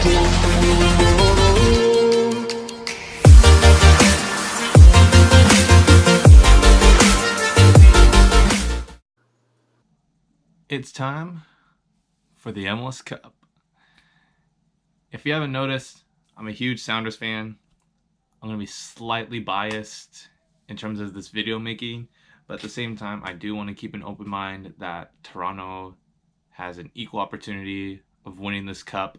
It's time for the MLS Cup. If you haven't noticed, I'm a huge Sounders fan. I'm going to be slightly biased in terms of this video making, but at the same time, I do want to keep an open mind that Toronto has an equal opportunity of winning this cup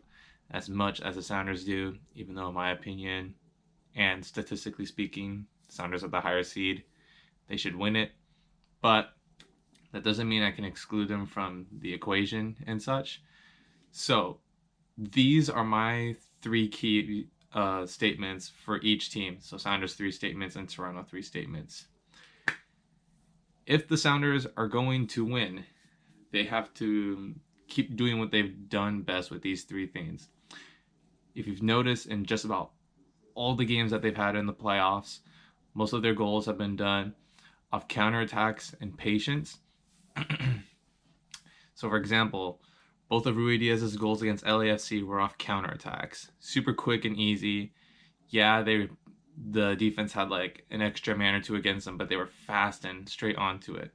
as much as the Sounders do, even though in my opinion, and statistically speaking, Sounders are the higher seed. They should win it, but that doesn't mean I can exclude them from the equation and such. So these are my three key statements for each team. So Sounders 3 statements and Toronto 3 statements. If the Sounders are going to win, they have to keep doing what they've done best with these 3 things. If you've noticed in just about all the games that they've had in the playoffs, most of their goals have been done off counterattacks and patience. So for example, both of Rui Diaz's goals against LAFC were off counterattacks. Super quick and easy. Yeah, the defense had like an extra man or two against them, but they were fast and straight onto it.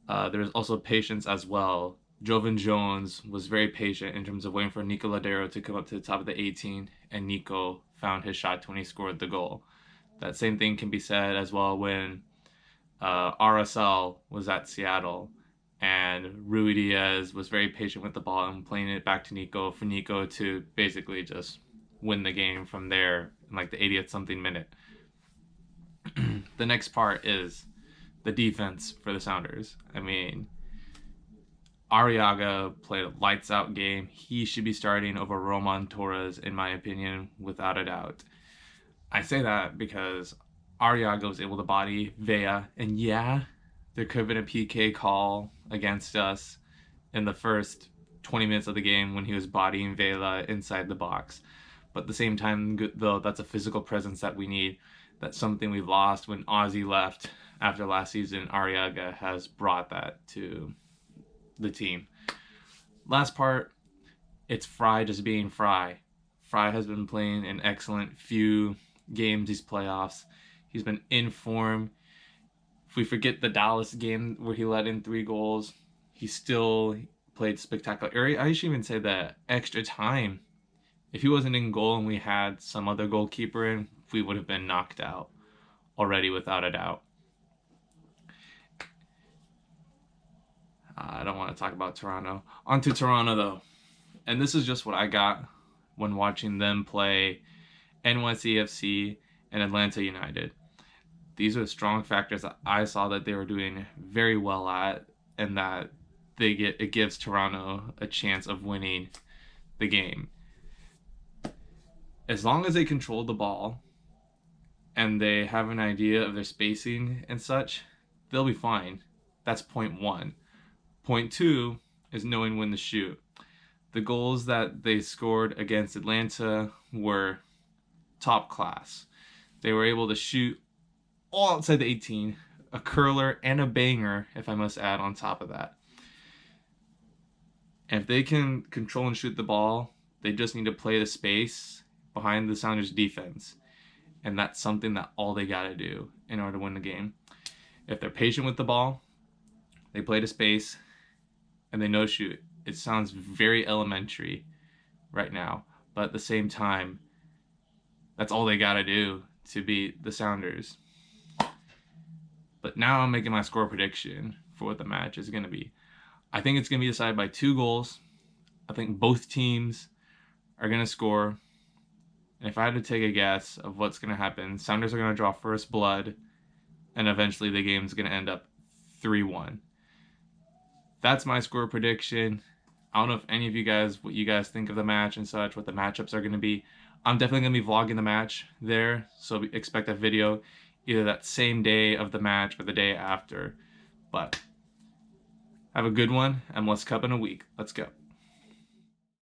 There was also patience as well. Jovan Jones was very patient in terms of waiting for Nico Ladero to come up to the top of the 18, and Nico found his shot when he scored the goal. That same thing can be said as well when RSL was at Seattle, and Rui Diaz was very patient with the ball and playing it back to Nico for Nico to basically just win the game from there in like the 80th something minute. The next part is the defense for the Sounders. I mean, Arriaga played a lights out game. He should be starting over Roman Torres, in my opinion, without a doubt. I say that because Arriaga was able to body Vea, and yeah, there could have been a PK call against us in the first 20 minutes of the game when he was bodying Vela inside the box. But at the same time, though, that's a physical presence that we need. That's something we've lost when Ozzy left after last season. Arriaga has brought that to the team. Last part, it's Fry just being Fry. Fry has been playing an excellent few games these playoffs. He's been in form. If we forget the Dallas game where he let in 3 goals, he still played spectacular. I should even say that extra time. If he wasn't in goal and we had some other goalkeeper in, we would have been knocked out already without a doubt. I don't want to talk about Toronto. On to Toronto though. And this is just what I got when watching them play NYCFC and Atlanta United. These are the strong factors that I saw that they were doing very well at, and that it gives Toronto a chance of winning the game. As long as they control the ball and they have an idea of their spacing and such, they'll be fine. That's point 1. Point 2 is knowing when to shoot. The goals that they scored against Atlanta were top class. They were able to shoot all outside the 18, a curler and a banger, if I must add on top of that. And if they can control and shoot the ball, they just need to play the space behind the Sounders defense. And that's something that all they got to do in order to win the game. If they're patient with the ball, they play the space, and they no shoot. It sounds very elementary right now, but at the same time, that's all they got to do to beat the Sounders. But now I'm making my score prediction for what the match is going to be. I think it's going to be decided by 2 goals. I think both teams are going to score. And if I had to take a guess of what's going to happen, Sounders are going to draw first blood, and eventually the game's going to end up 3-1. That's my score prediction. I don't know if any of you guys, what you guys think of the match and such, what the matchups are going to be. I'm definitely going to be vlogging the match there, so expect a video either that same day of the match or the day after. But have a good one, MLS Cup in a week. Let's go.